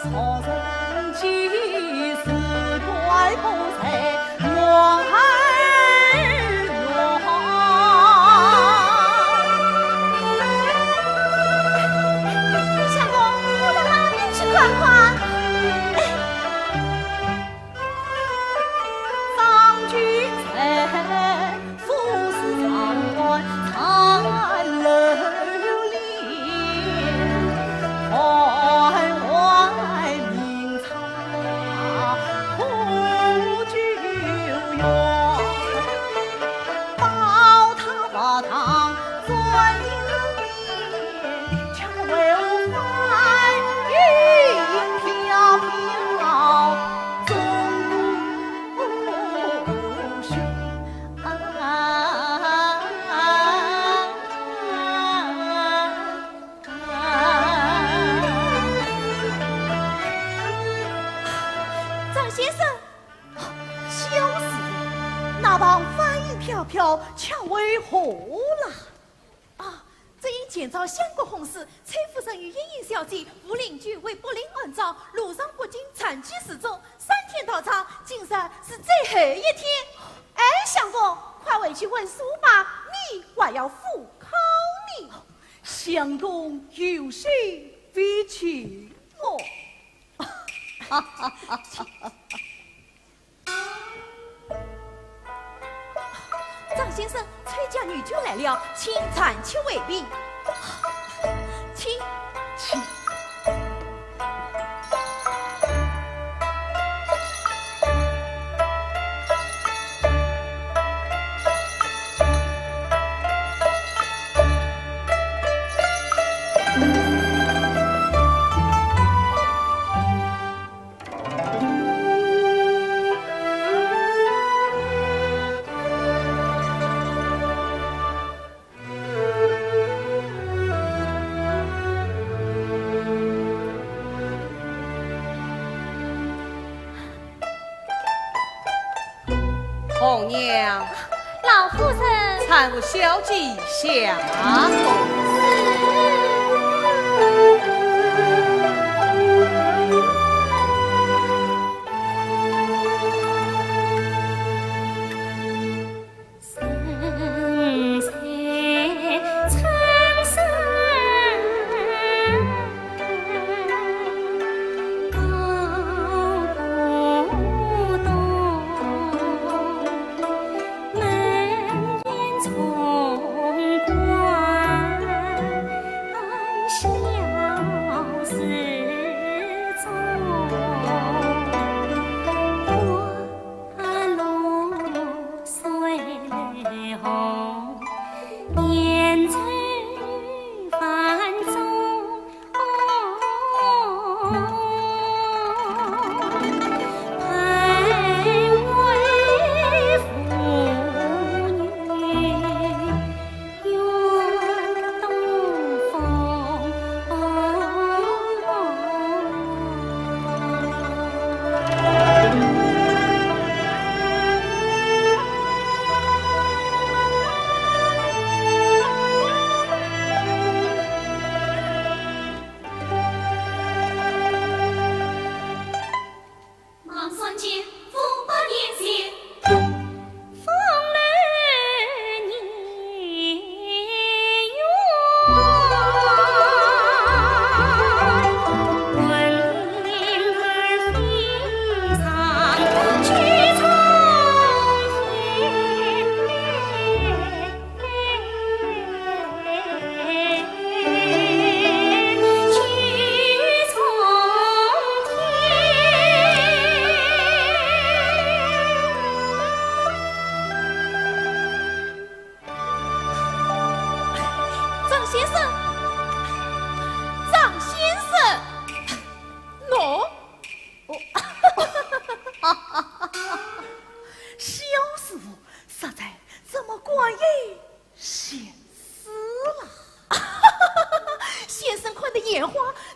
所人几时怪不才我巧为何啦？啊，这因见着相国红事，崔夫人与英英小姐无邻居为不灵安葬，路上不仅残疾失踪，3天到场，今日是最后一天。哎，相公，快回去问书吧，你还要复考你。相公有事必请我。张先生，崔家女眷来了，请暂且为宾。请。红娘，老夫人，搀我小姐下楼。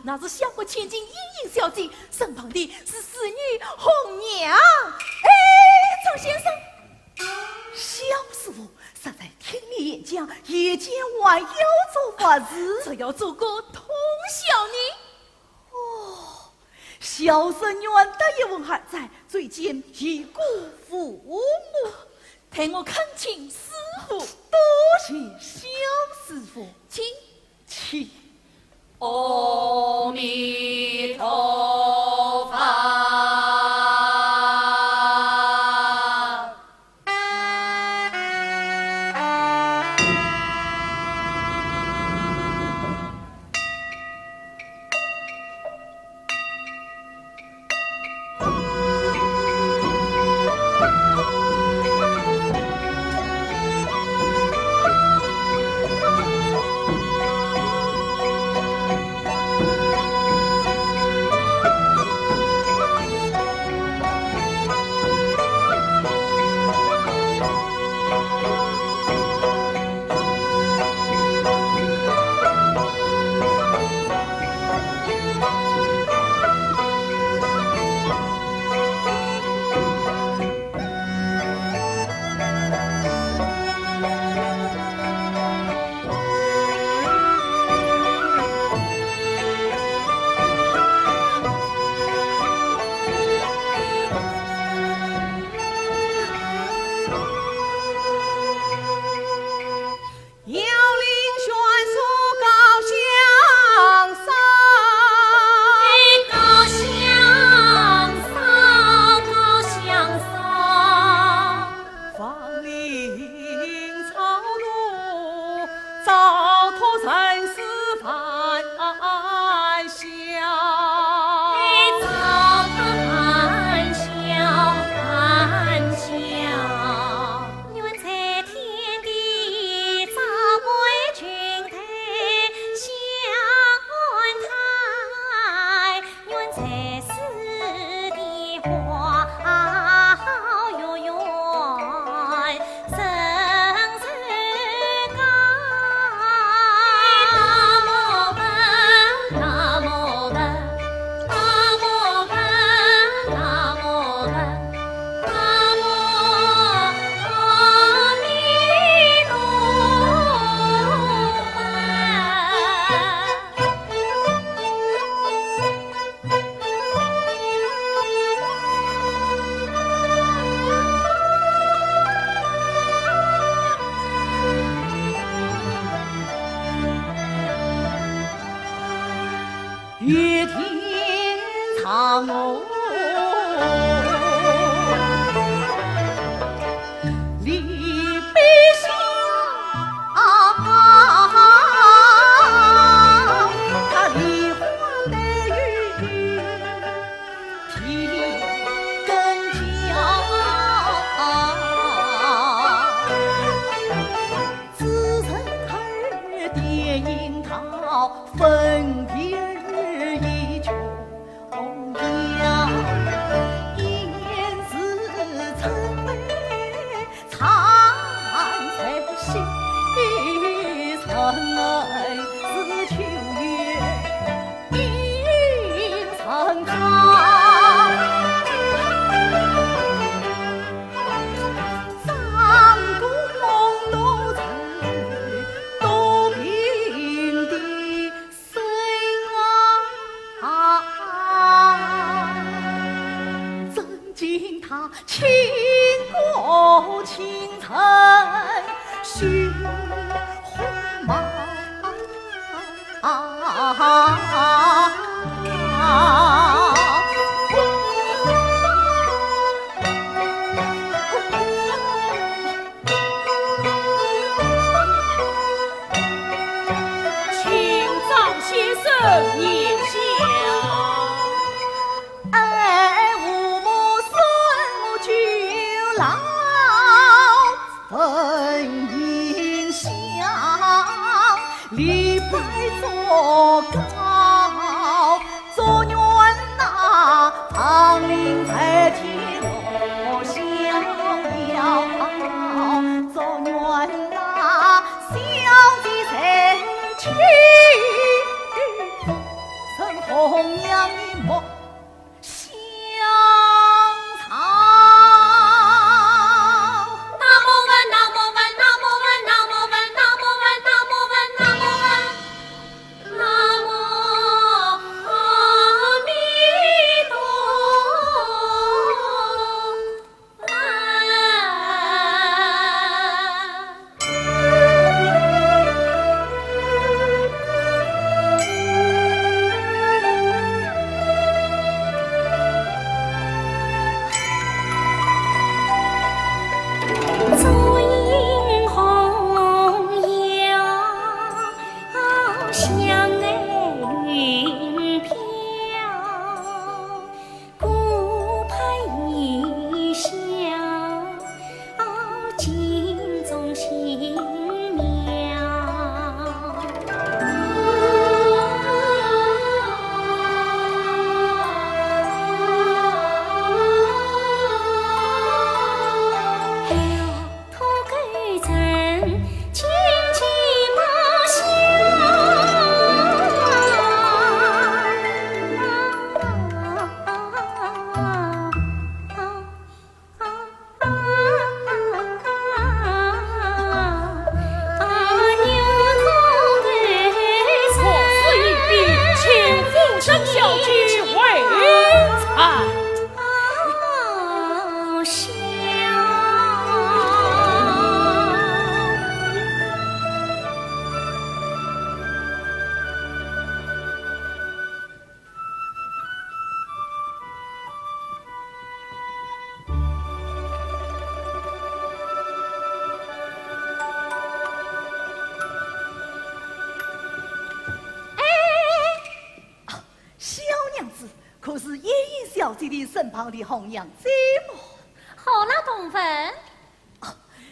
那是相国千金英英小姐，身旁的是侍女红娘。哎，张先生，小师傅实在听你演讲，夜间还要做法事，这要做个通宵呢。哦，小生愿得一问还在，最近已故父母，替我恳请师傅，多谢小师傅，请。阿弥陀佛。月天苍哦，离别乡他梨花的雨提根桥，自曾儿蝶樱桃分别一穷呀，燕子曾被残在心，曾爱似秋月映苍苍，三顾楼台都平地水曾经他倾国倾城血红马，请赵先生言下。爱无母孙母就老分银香，李白作高，做园那芳龄在天落逍遥，做园那小姐在去曾红娘一抹香草。南无闻，南无闻，南无闻，南无闻，南无闻，南无闻，南无闻，南无阿弥小姐的身旁的红娘姐么？好了，同分。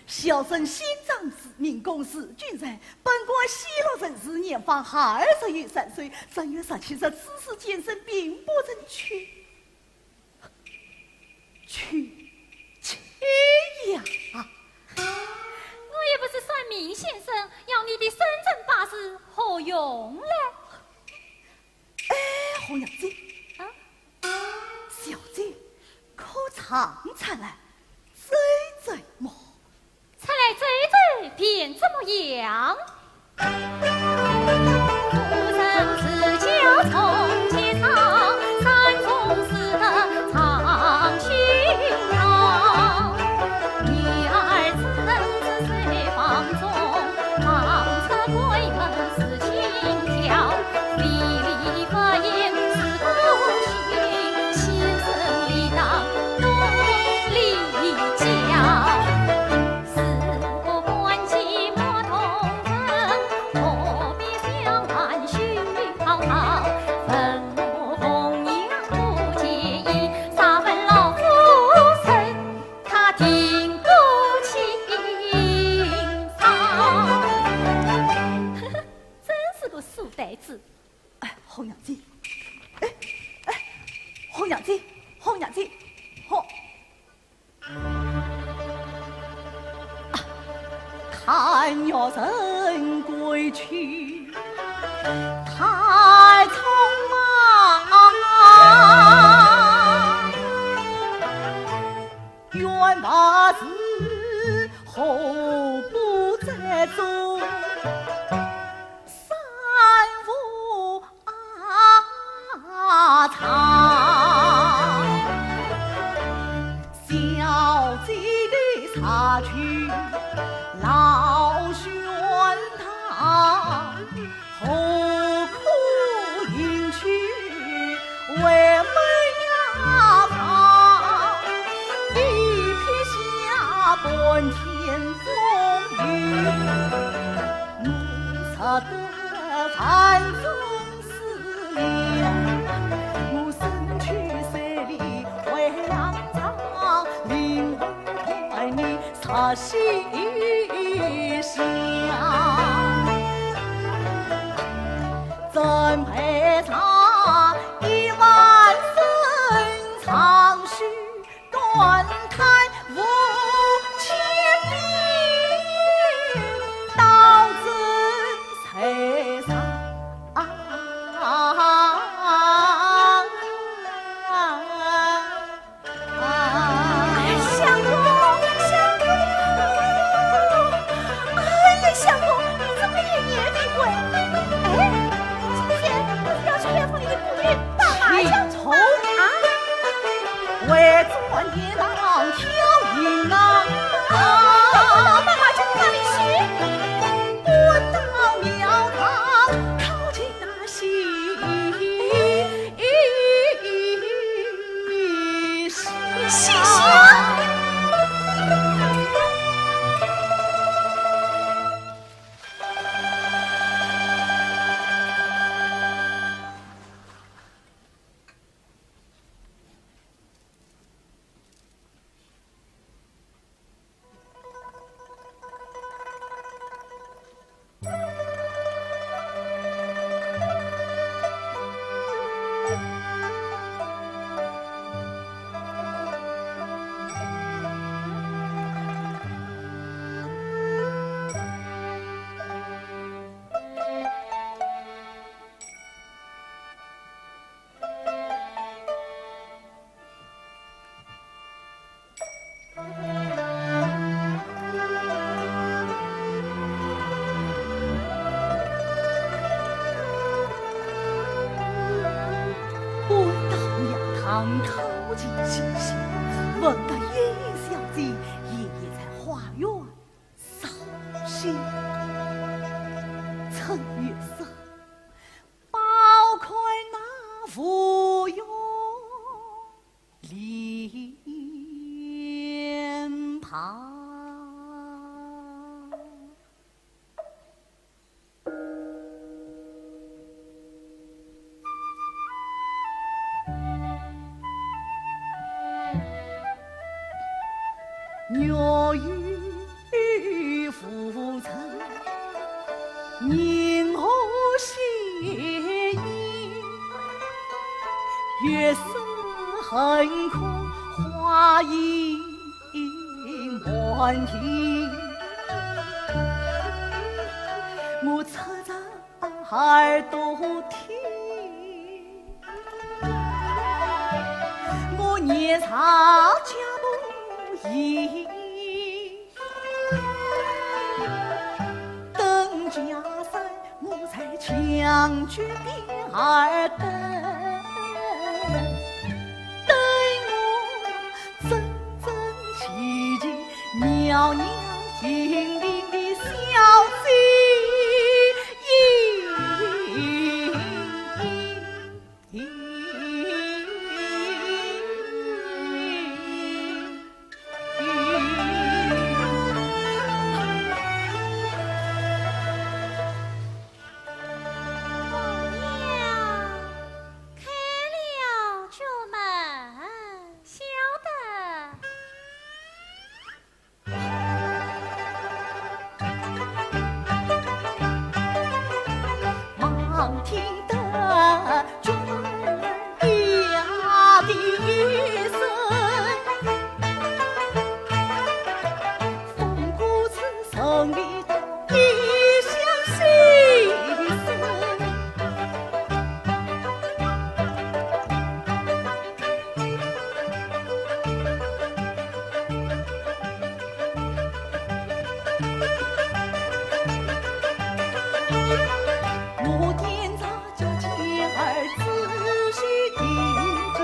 小生新长子民公司郡人，本官西洛人士，年方23岁，3月17日此事健身并不正确。去呀！我也不是算命先生，要你的生辰八字何用嘞？哎，红娘姐，小姐可常来追么？才来追便怎么样？夫人自教从前唱，山中诗的唱寻常。女儿曾自随房中，忙着闺门思情调。礼理发言是公卿，先生理当懂礼教。红娘姐，红娘姐，红娘姐，看鸟人归去，太匆忙，愿把事后不再做。小姐的茶去老玄堂，何苦迎娶为美雅房？一撇下半天风雨，我舍得繁中思念。我身躯水里回两场，灵魂怀你擦西厢。怎配唱一万声长须断弹无千里，道真谁上？为做夜郎挑银郎，妈妈去哪里去？滚到庙堂讨亲那喜香。靠近星星，闻得燕燕小姐夜夜在花园扫兴。趁月色，抱开那芙蓉脸庞。月色横空，花影满庭。我侧着耳朵听，我年少脚步移，登家山，我在墙角边儿等，等我真真切切袅袅婷婷的小姐。听得军儿呀的一声，风骨子城里头一响心声。我点着酒尖儿仔细听着，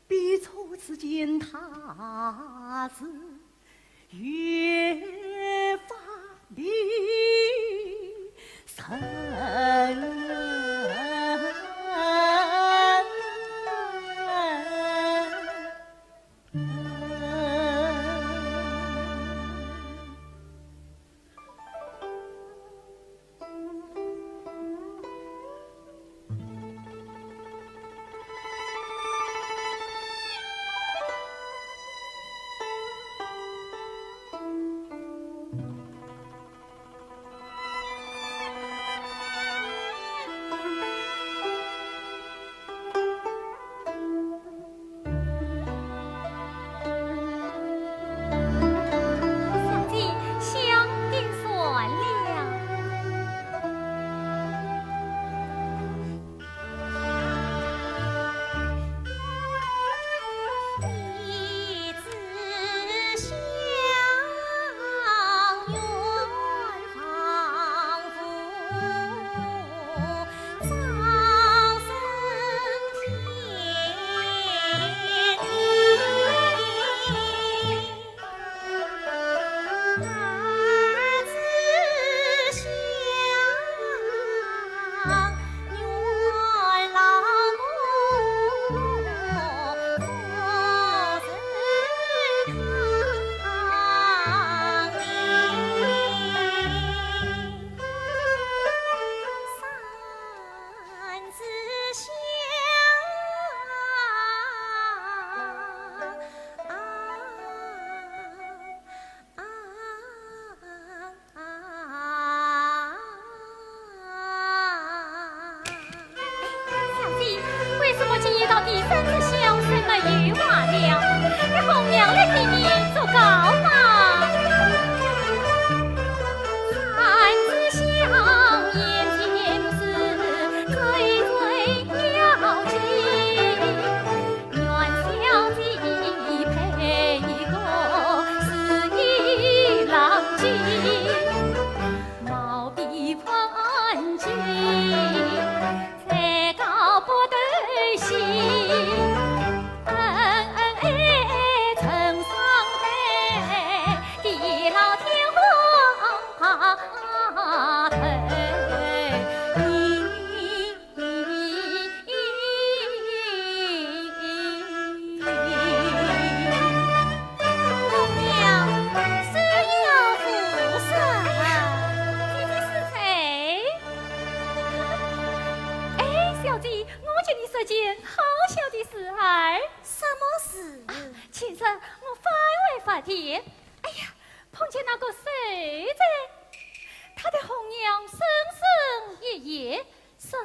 笔触之间他是越发的深。那天，哎呀，碰见那个谁子，他的红娘声声夜夜说：“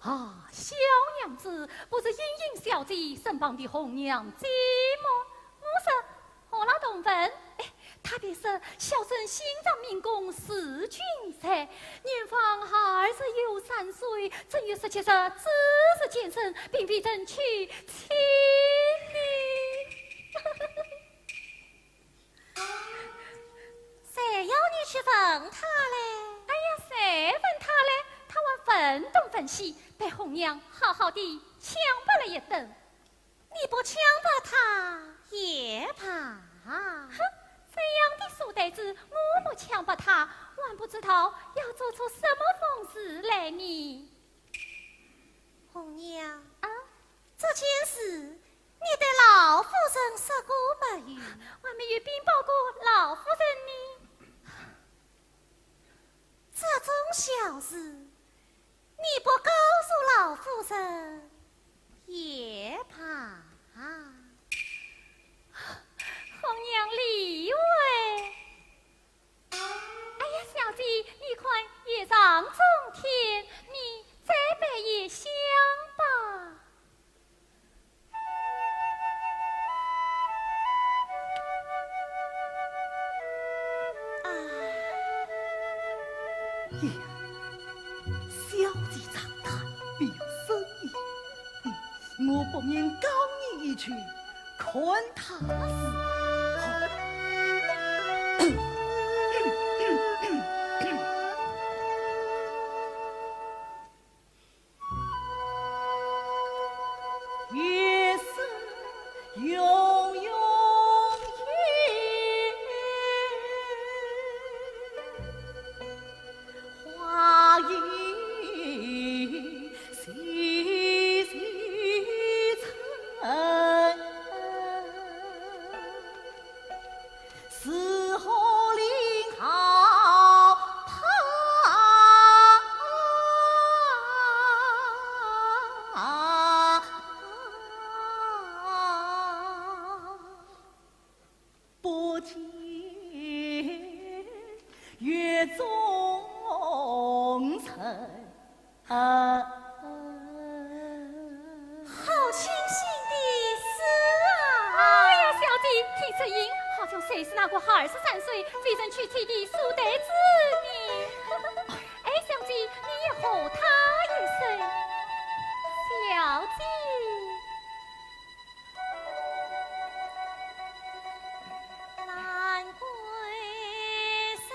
啊，小娘子不是莺莺小姐身旁的红娘姐么？”我说：“何老同分？”哎，他便说：“小生心脏民工是俊才，年方23岁，正月17日只是健身，并非争取妻女。”谁要你去问他嘞？哎呀，谁问他嘞？他还分东分西，被红娘好好的强迫了一顿。你不强迫他也怕。哼，这样的书呆子，我不强迫他，还不知道要做出什么疯事来呢。红娘啊，这件事你对老夫人说过不语？还没有禀报过老夫人呢。这种小事，你不告诉老夫人也怕。红娘理会。哎呀，小姐，你看夜上中天，你再备夜香吧。呀，小姐长大必有深意，我不免告你一句，看他是。月色悠悠夜，花影细细沉，似何林浩不见月中尘。好清新的诗啊！哎呀，小姐，听这音，好像谁是那个23岁非人娶妻的书呆子呢？哎，小姐，你也和他一声，小姐。兰桂生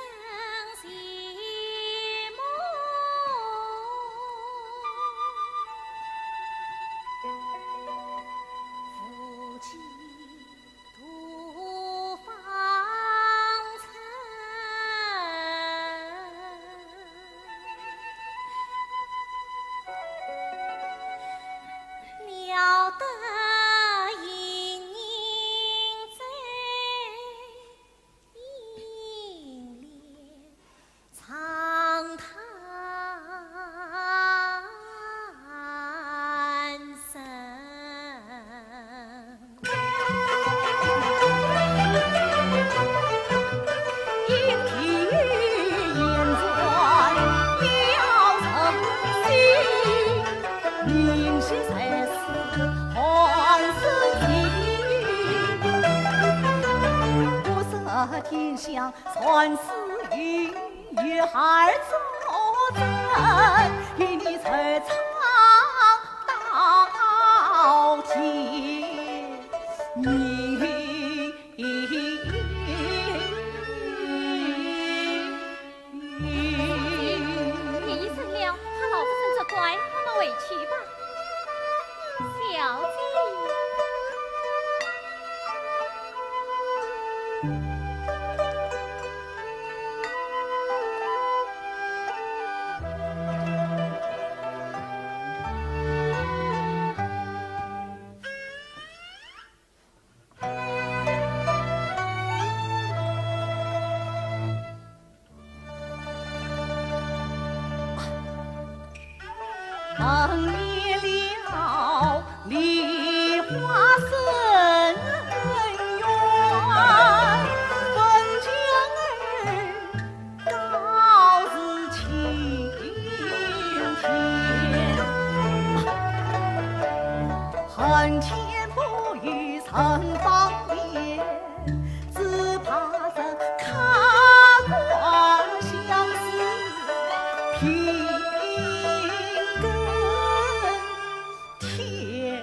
西门，夫妻土方尘，了得盈盈在银帘长叹声。一提言传了成心，明夕才是红丝巾。我色天香传诗语，月儿作证，与你才唱到天明。你一声了，怕老夫人责怪，我们回去吧。小姐。梦灭了梨花深园，三千步与曾方便，只怕人看过相思平更天。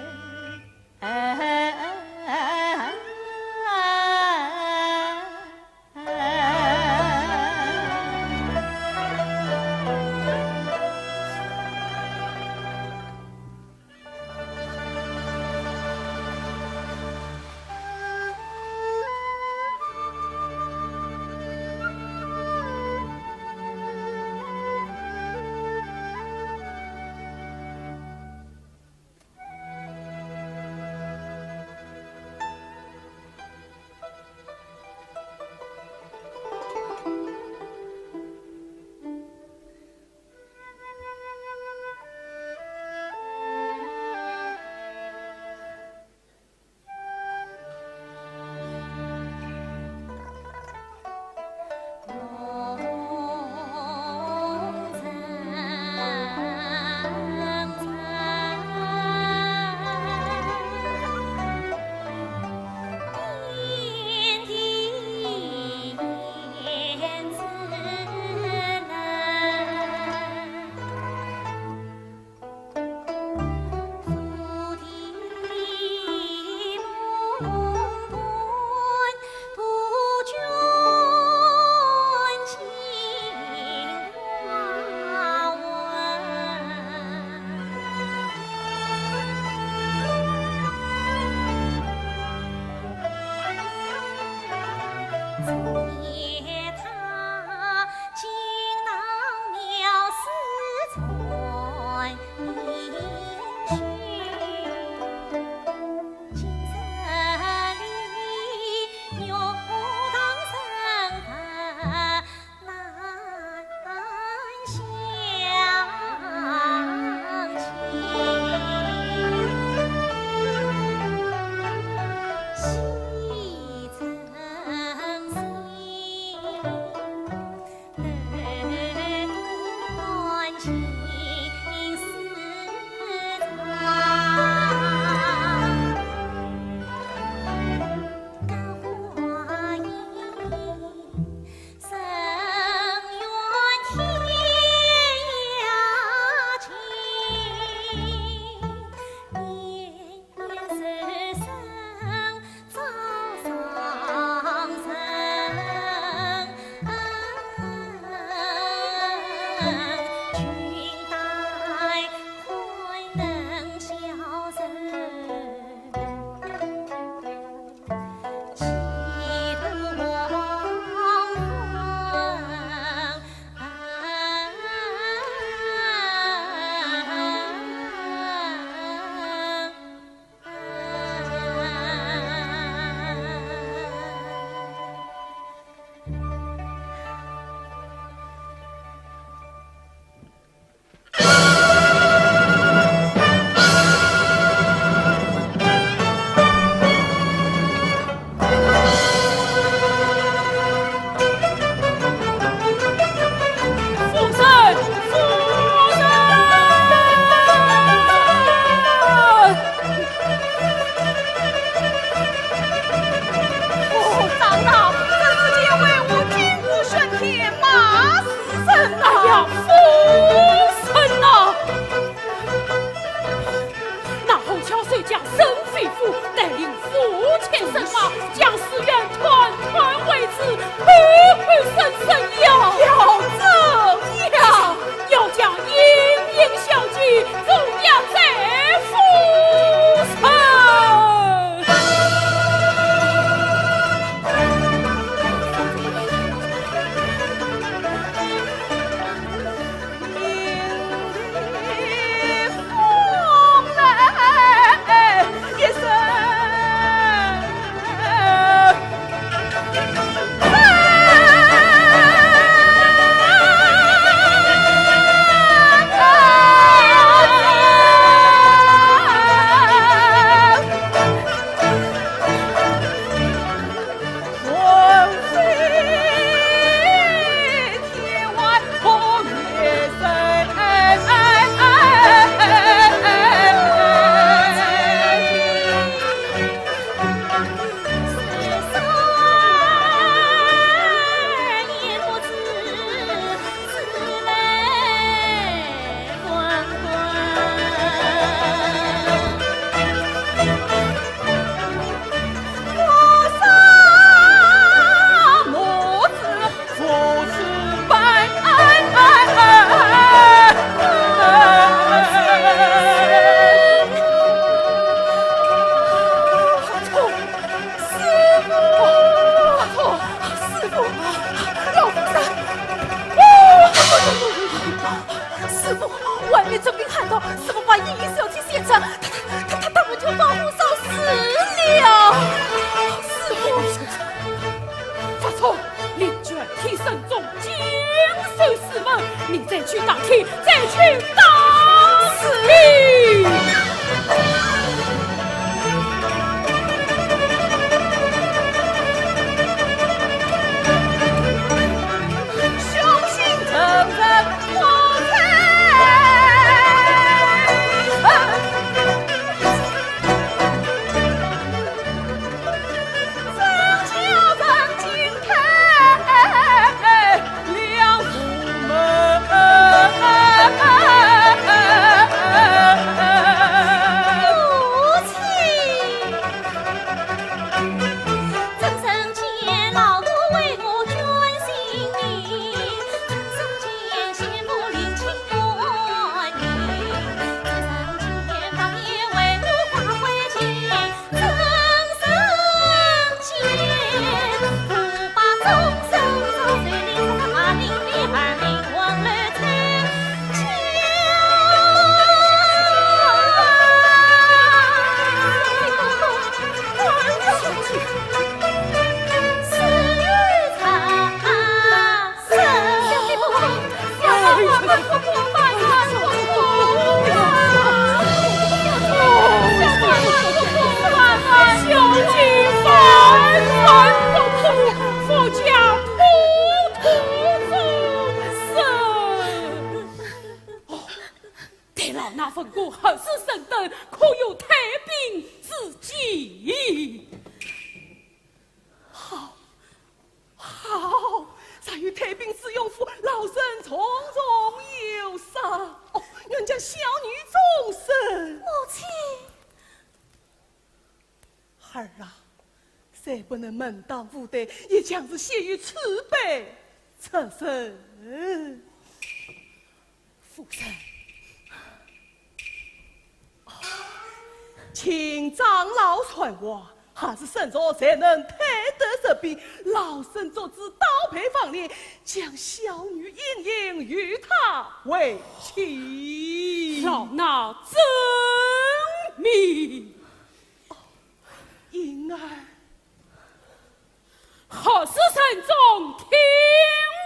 呀！师傅，发错，林卷替身中精神四门，你再去当替，再去当替。雄心正人我才。儿啊，谁不能门当户对，也将是陷于慈悲侧身。夫人，请长老传话，还是圣座才能推得这病。老身做之刀配房里，将小女殷殷与他为妻。老衲遵命。婴儿，何时慎重听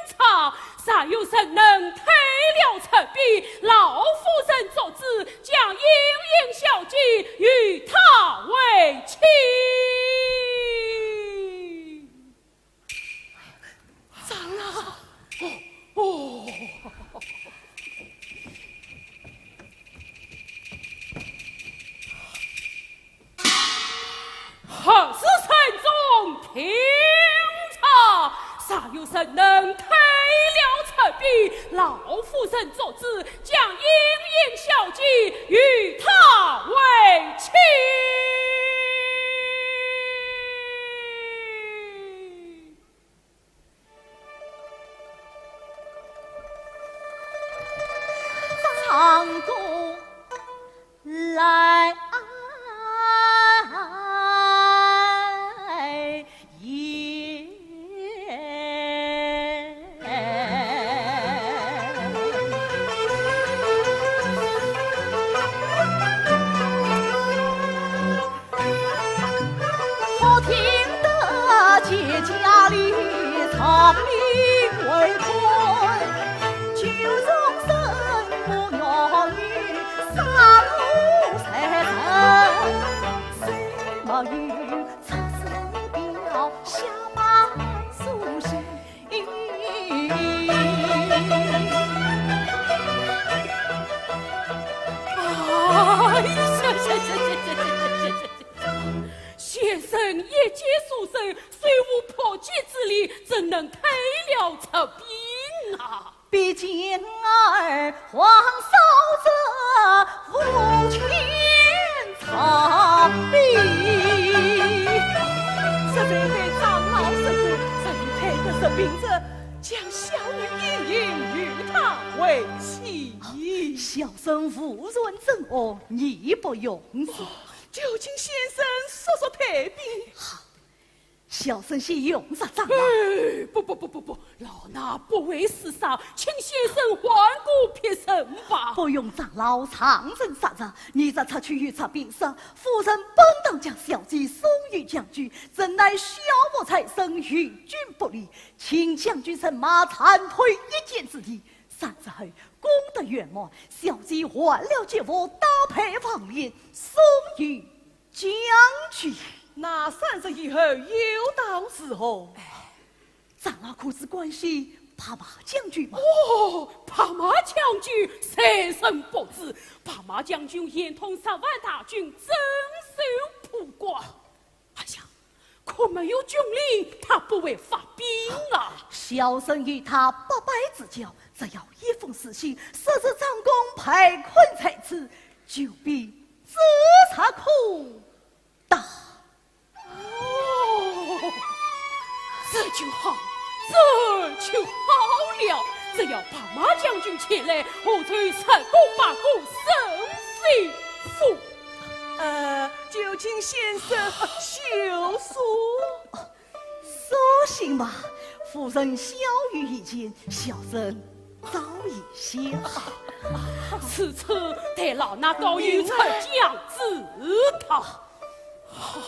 查？啥有谁能推了陈璧？老夫人作之，将英英小姐与他为妻。长老，哦。何时慎重听查？啥有谁能推了陈璧？老夫人作之，将英英小姐与他为妻。长公来。先生一介书生，虽无破戒之力，怎能推了这病啊？毕竟儿皇嫂子无权藏病，实在对长老神父曾推的是病者，将小女殷殷与他为妻。小生无论怎恶，义不容辞。就请先生说说退病。好，小生先用上长老。不，老衲不为世上，请先生换个撇身吧。不用长老长生杀着，你这出去预测病色，夫人本当将小姐送与将军，怎奈小魔财神与君不利，请将军乘马参退一箭之地。3日后功德圆满，小姐换了这副搭配房帘，送与将军。那30以后又到时候，咱俩可是关系怕马将军吗？哦，帕马将军生身不知，帕马将军连同3万大军镇守蒲关。哎呀，可没有军令，他不会发兵啊！小生与他8百之交，只要一封死信，设置长工派困在此，就必自查苦打。哦，这就好，这就好了。只要帕马将军前来，我就成功把功升幸福。就请先生休说。说行吧，夫人小语一见，小生早已写好。此次得老衲高于丞相知他。好。